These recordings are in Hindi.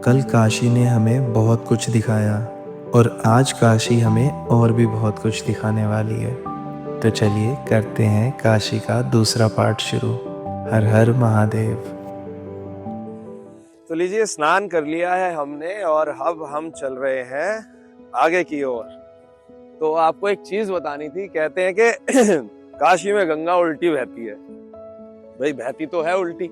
कल काशी ने हमें बहुत कुछ दिखाया और आज काशी हमें और भी बहुत कुछ दिखाने वाली है। तो चलिए करते हैं काशी का दूसरा पार्ट शुरू। हर हर महादेव। तो लीजिए, स्नान कर लिया है हमने और अब हम चल रहे हैं आगे की ओर। तो आपको एक चीज बतानी थी। कहते हैं कि काशी में गंगा उल्टी बहती है। भाई बहती तो है उल्टी,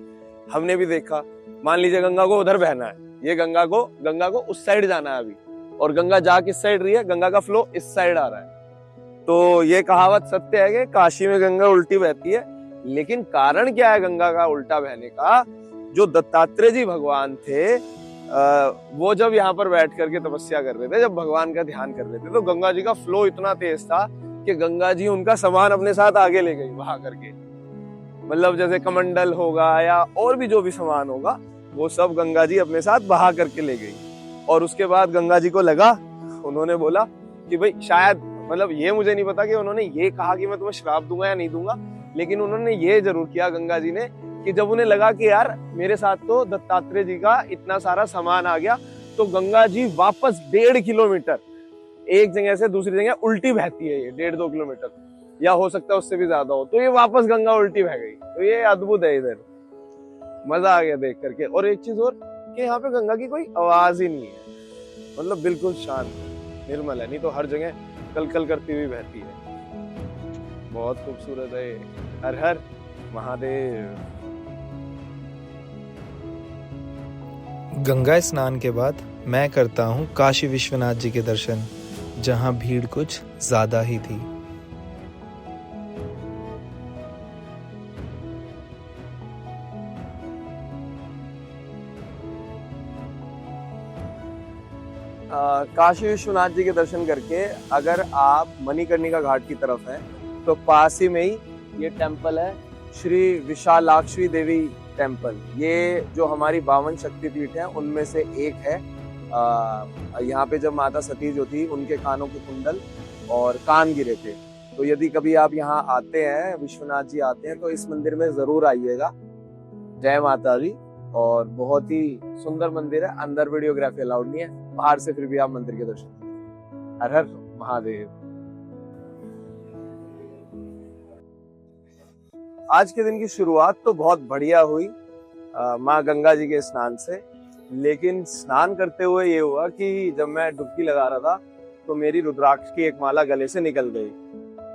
हमने भी देखा। मान लीजिए गंगा को उधर बहना है, ये गंगा को उस साइड जाना है अभी, और गंगा जा किस साइड रही है, गंगा का फ्लो इस साइड आ रहा है। तो ये कहावत सत्य है कि काशी में गंगा उल्टी बहती है। लेकिन कारण क्या है गंगा का उल्टा बहने का? जो दत्तात्रेय जी भगवान थे, वो जब यहाँ पर बैठ करके तपस्या कर रहे थे, जब भगवान का ध्यान कर रहे थे, तो गंगा जी का फ्लो इतना तेज था कि गंगा जी उनका सामान अपने साथ आगे ले गई बहा करके। मतलब जैसे कमंडल होगा या और भी जो भी सामान होगा, वो सब गंगा जी अपने साथ बहा करके ले गई। और उसके बाद गंगा जी को लगा, उन्होंने बोला कि भाई शायद, मतलब ये मुझे नहीं पता कि उन्होंने ये कहा कि मैं तुम्हें श्राप दूंगा या नहीं दूंगा, लेकिन उन्होंने ये जरूर किया गंगा जी ने कि जब उन्हें लगा कि यार मेरे साथ तो दत्तात्रेय जी का इतना सारा सामान आ गया, तो गंगा जी वापस 1.5 किलोमीटर एक जगह से दूसरी जगह उल्टी बहती है। ये 1.5-2 किलोमीटर या हो सकता है उससे भी ज्यादा हो, तो ये वापस गंगा उल्टी बह गई। तो ये अद्भुत है, इधर मजा आ गया देख करके। और एक चीज और कि यहाँ पे गंगा की कोई आवाज ही नहीं है, मतलब बिल्कुल शांत निर्मल है। नहीं तो हर जगह कल कल करती हुई बहती है। बहुत खूबसूरत है। हर हर महादेव। गंगा स्नान के बाद मैं करता हूँ काशी विश्वनाथ जी के दर्शन, जहाँ भीड़ कुछ ज्यादा ही थी। काशी विश्वनाथ जी के दर्शन करके अगर आप मणिकर्णिका घाट की तरफ हैं, तो पास ही में ही ये टेम्पल है, श्री विशालाक्षी देवी टेम्पल। ये जो हमारी 52 शक्तिपीठ है उनमें से एक है। यहाँ पे जब माता सती जो थी, उनके कानों के कुंडल और कान गिरे थे। तो यदि कभी आप यहाँ आते हैं, विश्वनाथ जी आते हैं, तो इस मंदिर में जरूर आइएगा। जय माता दी। और बहुत ही सुंदर मंदिर है। अंदर वीडियोग्राफी अलाउड नहीं है, बाहर से फिर भी आप मंदिर के दर्शन। हर हर महादेव। आज के दिन की शुरुआत तो बहुत बढ़िया हुई माँ गंगा जी के स्नान से। लेकिन स्नान करते हुए ये हुआ कि जब मैं डुबकी लगा रहा था, तो मेरी रुद्राक्ष की एक माला गले से निकल गई।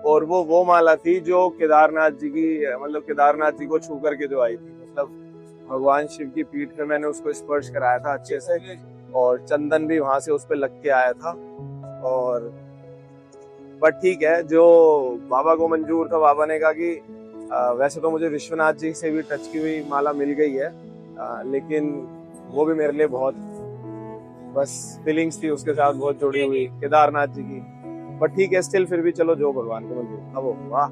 और वो माला थी जो केदारनाथ जी की, मतलब केदारनाथ जी को छू करके जो आई थी। मतलब भगवान शिव की पीठ पे मैंने उसको स्पर्श कराया था अच्छे से, और चंदन भी वहां से उस पे लग के आया था। और बट ठीक है, जो बाबा को मंजूर था, बाबा ने कहा कि वैसे तो मुझे विश्वनाथ जी से भी टच की हुई माला मिल गई है, लेकिन वो भी मेरे लिए बहुत बस फीलिंग्स थी उसके साथ बहुत जुड़ी हुई केदारनाथ जी की। बट ठीक है, स्टिल फिर भी चलो जो भगवान को मंजूर था वो। वाह।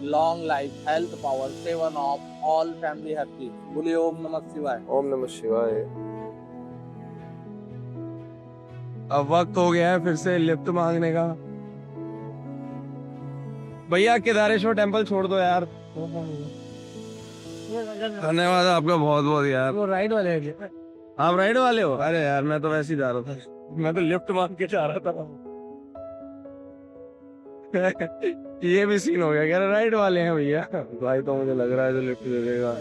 long life, health, power, seven of all family happy. बोलिए ओम नमः शिवाय। ओम नमः शिवाय। अब वक्त हो गया है फिर से लिफ्ट मांगने का। भैया केदारेश्वर टेम्पल छोड़ दो यार। धन्यवाद आपका बहुत बहुत यार। वो राइड वाले हैं। आप राइड वाले हो? अरे यार मैं तो वैसे ही जा रहा था, मैं तो लिफ्ट मांग के जा रहा था। ये भी सीन हो गया, कह रहे राइड वाले हैं भैया। भाई तो मुझे लग रहा है जो लिफ्ट दे देगा।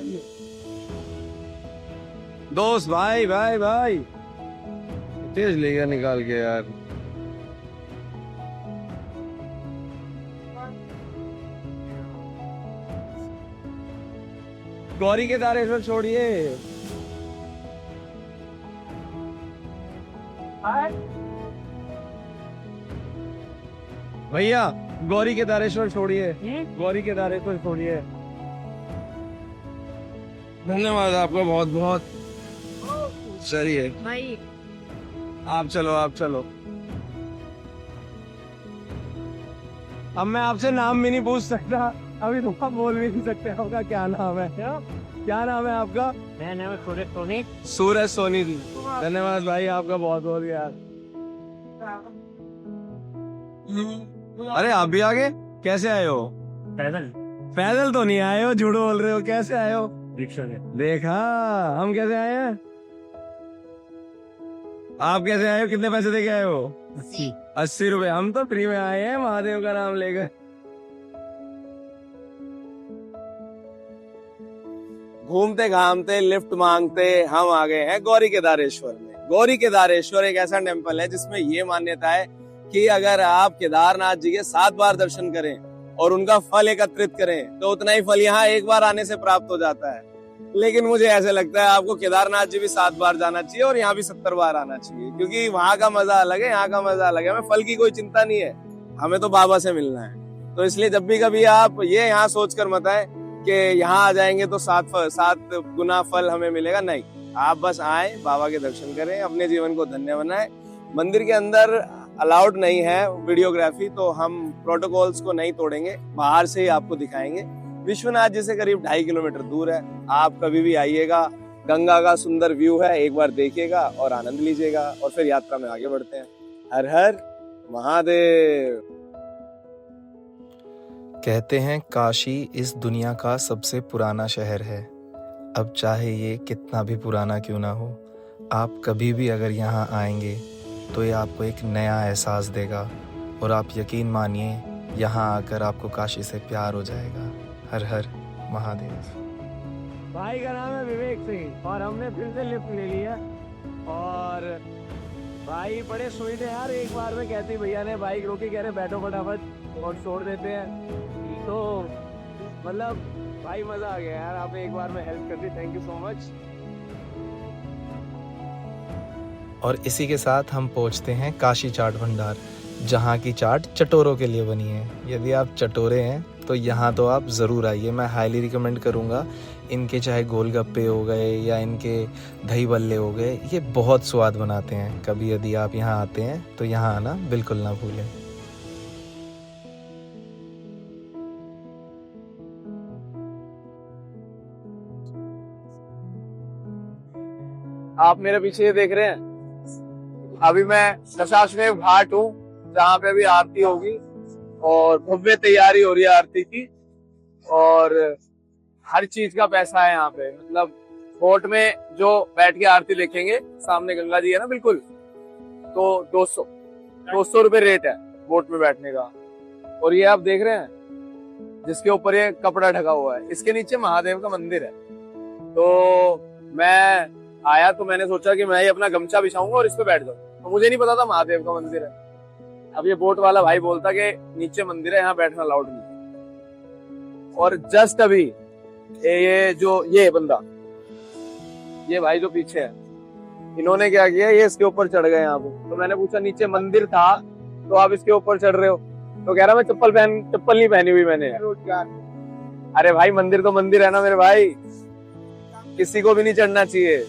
दोस्त भाई भाई भाई तेज ले गया निकाल के यार। गौरी केदारेश्वर छोड़िए। भैया गौरी केदारेश्वर छोड़िए, गौरी केदारेश्वर छोड़िए। धन्यवाद आपका बहुत बहुत। चलिए भाई, आप चलो आप चलो। अब मैं आपसे नाम भी नहीं पूछ सकता, अभी तुम आप बोल भी नहीं सकते आपका क्या नाम है। क्या नाम है आपका? मेरा नाम है सूरज सोनी। सूरज सोनी जी। धन्यवाद भाई आपका बहुत बहुत यार। अरे आप भी आ गए? कैसे आए हो? पैदल। पैदल तो नहीं आए हो, झूठ बोल रहे हो। कैसे आए हो? देखा हम कैसे आए हैं? आप कैसे आए हो? कितने पैसे दे के आए हो? 80 रुपए। हम तो फ्री में आए हैं महादेव का नाम लेकर। घूमते घामते लिफ्ट मांगते हम आ गए हैं गौरी केदारेश्वर में। गौरी केदारेश्वर एक ऐसा टेम्पल है जिसमें ये मान्यता है कि अगर आप केदारनाथ जी के 7 बार दर्शन करें और उनका फल एकत्रित करें तो उतना ही फल यहाँ एक बार आने से प्राप्त हो जाता है। लेकिन मुझे ऐसे लगता है आपको केदारनाथ जी भी 7 बार जाना चाहिए और यहाँ भी 70 बार आना चाहिए, क्योंकि वहां का मजा अलग है, यहाँ का मजा अलग है। हमें फल की कोई चिंता नहीं है, हमें तो बाबा से मिलना है। तो इसलिए जब भी कभी आप ये यहाँ सोच कर मत आए कि यहाँ आ जाएंगे तो 7 गुना फल हमें मिलेगा। नहीं, आप बस आए, बाबा के दर्शन करें, अपने जीवन को धन्य बनाएं। मंदिर के अंदर अलाउड नहीं है वीडियोग्राफी, तो हम प्रोटोकॉल्स को नहीं तोड़ेंगे, बाहर से ही आपको दिखाएंगे। विश्वनाथ जी से करीब 2.5 किलोमीटर दूर है। आप कभी भी आइएगा, गंगा का सुंदर व्यू है, एक बार देखिएगा और आनंद लीजिएगा और फिर यात्रा में आगे बढ़ते हैं। हर हर महादेव। कहते हैं काशी इस दुनिया का सबसे पुराना शहर है। अब चाहे ये कितना भी पुराना क्यों ना हो, आप कभी भी अगर यहाँ आएंगे तो ये आपको एक नया एहसास देगा और आप यकीन मानिए यहाँ आकर आपको काशी से प्यार हो जाएगा। हर हर महादेव। भाई का नाम है विवेक सिंह और हमने फिर से लिफ्ट ले लिया। और भाई बड़े स्वीट है यार, एक बार में कहती भैया ने बाइक रोकी, कह रहे बैठो फटाफट और छोड़ देते हैं। तो मतलब भाई मजा आ गया यार, आपने एक बार में हेल्प कर दी, थैंक यू सो मच। और इसी के साथ हम पहुँचते हैं काशी चाट भंडार, जहाँ की चाट चटोरों के लिए बनी है। यदि आप चटोरे हैं तो यहाँ तो आप ज़रूर आइए, मैं हाईली रिकमेंड करूँगा। इनके चाहे गोलगप्पे हो गए या इनके दही बल्ले हो गए, ये बहुत स्वाद बनाते हैं। कभी यदि आप यहाँ आते हैं तो यहाँ आना बिल्कुल ना भूलें। आप मेरे पीछे देख रहे हैं, अभी मैं दशाश्वमेध घाट हूँ जहाँ पे अभी आरती होगी और भव्य तैयारी हो रही है आरती की। और हर चीज का पैसा है यहाँ पे, मतलब बोट में जो बैठ के आरती देखेंगे, सामने गंगा जी है ना बिल्कुल, तो 200 रुपए रेट है बोट में बैठने का। और ये आप देख रहे हैं जिसके ऊपर ये कपड़ा ढका हुआ है, इसके नीचे महादेव का मंदिर है। तो मैं आया तो मैंने सोचा कि मैं ही अपना गमछा बिछाऊंगा और इस पे बैठ जाऊँ, तो मुझे नहीं पता था महादेव का मंदिर है। अब ये बोट वाला भाई बोलता कि नीचे मंदिर है, यहाँ बैठना अलाउड नहीं। और जस्ट अभी ये बंदा, ये भाई जो पीछे है, इन्होंने क्या किया, ये इसके ऊपर चढ़ गए यहाँ पे। तो मैंने पूछा नीचे मंदिर था तो आप इसके ऊपर चढ़ रहे हो? तो कह रहा मैं चप्पल नहीं पहनी हुई मैंने। अरे भाई मंदिर तो मंदिर है ना मेरे भाई, किसी को भी नहीं चढ़ना चाहिए।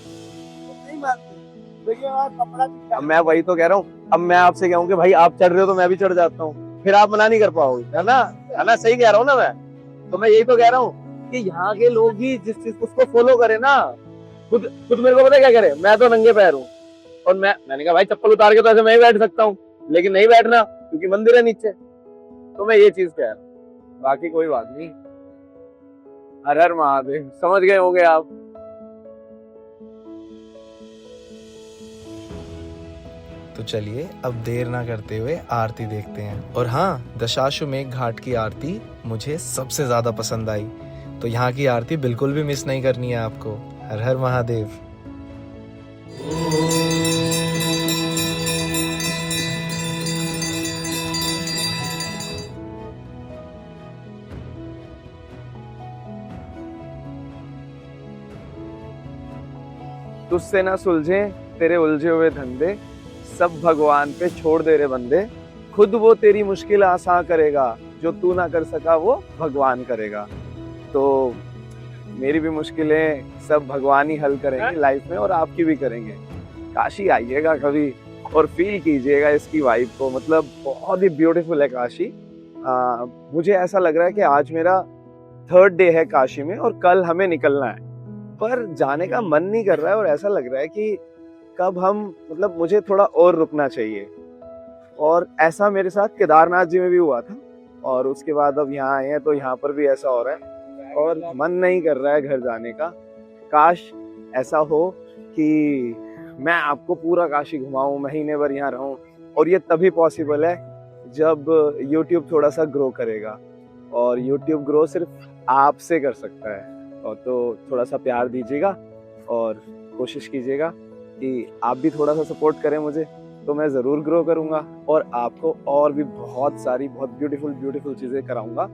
अब मैं वही तो कह रहा हूँ, अब मैं आपसे कहूँ कि भाई आप चढ़ रहे हो तो मैं भी चढ़ जाता हूँ, फिर आप मना नहीं कर पाओगे, है ना? सही कह रहा हूँ ना मैं? तो मैं यही तो कह रहा हूँ कि यहाँ के लोग ही जिस चीज उसको फॉलो करे ना। खुद मेरे को पता क्या करे, मैं तो नंगे पैर हूँ और मैंने कहा भाई चप्पल उतार के तो ऐसे मैं ही बैठ सकता हूँ, लेकिन नहीं बैठना क्योंकि मंदिर है नीचे। तो मैं ये चीज कह रहा हूँ, बाकी कोई बात नहीं। हर हर महादेव, समझ गए होंगे आप। तो चलिए अब देर ना करते हुए आरती देखते हैं। और हाँ, दशाश्वमेध घाट की आरती मुझे सबसे ज़्यादा पसंद आई, तो यहाँ की आरती बिल्कुल भी मिस नहीं करनी है आपको। हर हर महादेव। तुझसे ना सुलझे तेरे उलझे हुए धंधे, सब भगवान पे छोड़ दे रे बंदे। खुद वो तेरी मुश्किल आसान करेगा, जो तू ना कर सका वो भगवान करेगा। तो मेरी भी मुश्किलें सब भगवान ही हल करेंगे लाइफ में, और आपकी भी करेंगे। काशी आइएगा कभी और फील कीजिएगा इसकी वाइब को, मतलब बहुत ही ब्यूटीफुल है काशी। मुझे ऐसा लग रहा है कि आज मेरा 3rd डे है काशी में और कल हमें निकलना है, पर जाने का मन नहीं कर रहा है और ऐसा लग रहा है कि कब हम, मतलब मुझे थोड़ा और रुकना चाहिए। और ऐसा मेरे साथ केदारनाथ जी में भी हुआ था और उसके बाद अब यहाँ आए हैं तो यहाँ पर भी ऐसा हो रहा है। और मन नहीं कर रहा है घर जाने का। काश ऐसा हो कि मैं आपको पूरा काशी घुमाऊं, महीने भर यहाँ रहूं, और ये तभी पॉसिबल है जब YouTube थोड़ा सा ग्रो करेगा, और YouTube ग्रो सिर्फ आपसे कर सकता है। और तो थोड़ा सा प्यार दीजिएगा और कोशिश कीजिएगा कि आप भी थोड़ा सा सपोर्ट करें मुझे, तो मैं ज़रूर ग्रो करूँगा और आपको और भी बहुत सारी बहुत ब्यूटीफुल चीज़ें कराऊँगा।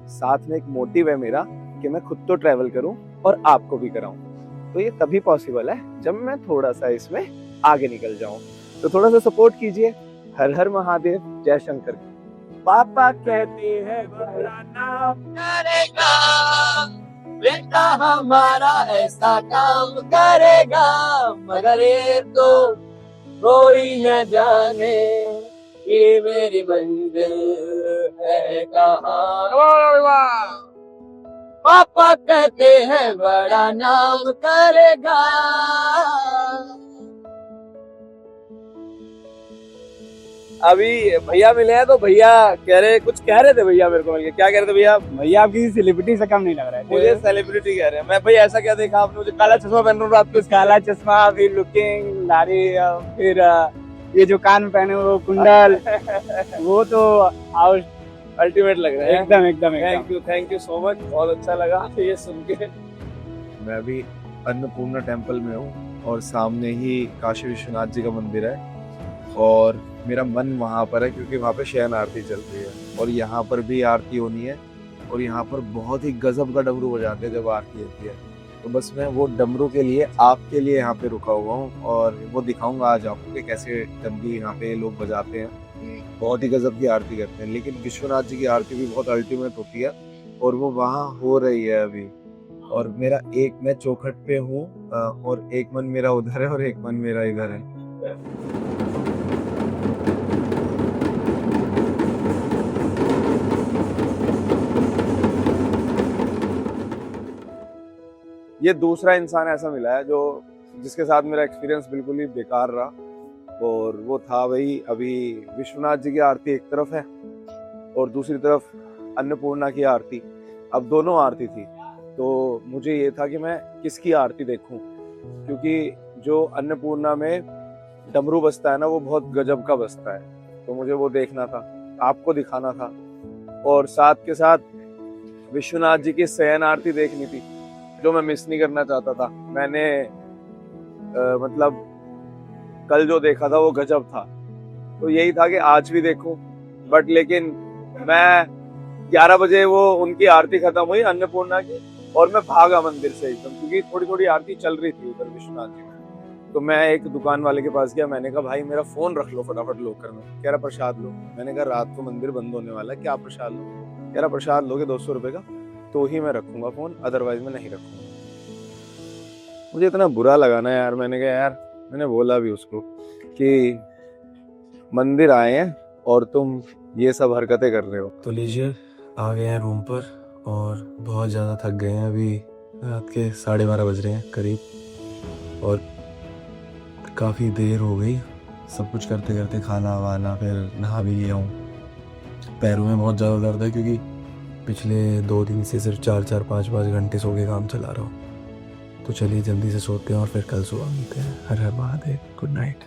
साथ में एक मोटिव है मेरा कि मैं खुद तो ट्रैवल करूँ और आपको भी कराऊँ। तो ये तभी पॉसिबल है जब मैं थोड़ा सा इसमें आगे निकल जाऊँ। तो थोड़ा सा सपोर्ट कीजिए। हर हर महादेव, जय शंकर। पापा कहते हैं बड़ा नाम करेगा बेटा हमारा, ऐसा काम करेगा, मगर ये तो कोई न जाने ये मेरी मंजिल है कहाँ। पापा कहते हैं बड़ा नाम करेगा। अभी भैया मिले हैं तो भैया कुछ कह रहे थे भैया मेरे को मिलके। क्या कह रहे थे भैया? भैया आप किसी सेलिब्रिटी से कम नहीं लग रहा है। मुझे सेलिब्रिटी कह रहे हैं। मैं भैया ऐसा क्या देखा आपने? मुझे काला चश्मा पहन रहा हूँ, काला चश्मा, फिर लुकिंग, दाढ़ी, फिर ये जो कान में पहने वो कुंडल वो तो अल्टीमेट लग रहा है। एकदम। थैंक यू सो मच, बहुत अच्छा लगा ये सुन के। मैं अभी अन्नपूर्णा टेम्पल में हूँ और सामने ही काशी विश्वनाथ जी का मंदिर है, और मेरा मन वहाँ पर है क्योंकि वहाँ पे शयन आरती चल रही है, और यहाँ पर भी आरती होनी है, और यहाँ पर बहुत ही गजब का डमरू बजाते हैं जब आरती होती है। तो बस मैं वो डमरू के लिए आपके लिए यहाँ पे रुका हुआ हूँ, और वो दिखाऊंगा आज आपको कि कैसे डमरू यहाँ पे लोग बजाते हैं। बहुत ही गजब की आरती करते हैं। लेकिन विश्वनाथ जी की आरती भी बहुत अल्टीमेट होती है, और वो वहाँ हो रही है अभी। और मेरा एक, मैं चौखट पे हूँ और एक मन मेरा उधर है और एक मन मेरा इधर है। ये दूसरा इंसान ऐसा मिला है जिसके साथ मेरा एक्सपीरियंस बिल्कुल ही बेकार रहा, और वो था भाई, अभी विश्वनाथ जी की आरती एक तरफ है और दूसरी तरफ अन्नपूर्णा की आरती। अब दोनों आरती थी, तो मुझे ये था कि मैं किसकी आरती देखूं, क्योंकि जो अन्नपूर्णा में डमरू बजता है ना, वो बहुत गजब का बजता है। तो मुझे वो देखना था, आपको दिखाना था, और साथ के साथ विश्वनाथ जी की शयन आरती देखनी थी, जो मैं मिस नहीं करना चाहता था। मैंने मतलब कल जो देखा था वो गजब था, तो यही था कि आज भी देखूं। बट लेकिन मैं 11 बजे वो उनकी आरती खत्म हुई अन्नपूर्णा की, और मैं भागा मंदिर से एकदम, क्योंकि थोड़ी थोड़ी आरती चल रही थी उधर विश्वनाथ जी में। तो मैं एक दुकान वाले के पास गया, मैंने कहा भाई मेरा फोन रख लो फटाफट लॉकर में। कह रहा प्रसाद लो। मैंने कहा रात को मंदिर बंद होने वाला है, क्या प्रसाद लो? कह रहा प्रसाद लोगे 200 रुपए का तो ही मैं रखूंगा फोन, अदरवाइज मैं नहीं रखूंगा। मुझे इतना बुरा लगा ना यार। मैंने कहा यार, मैंने बोला भी उसको कि मंदिर आए हैं और तुम ये सब हरकतें कर रहे हो। तो लीजिए, आ गए हैं रूम पर और बहुत ज़्यादा थक गए हैं। अभी रात के 12:30 बज रहे हैं करीब, और काफ़ी देर हो गई सब कुछ करते करते। खाना वाना, फिर नहा भी लिया हूँ। पैरों में बहुत ज़्यादा दर्द है क्योंकि पिछले 2 दिन से सिर्फ 4-4, 5-5 घंटे सो के काम चला रहा हूँ। तो चलिए जल्दी से सोते हैं और फिर कल सुबह मिलते हैं। हर हर महादेव, गुड नाइट।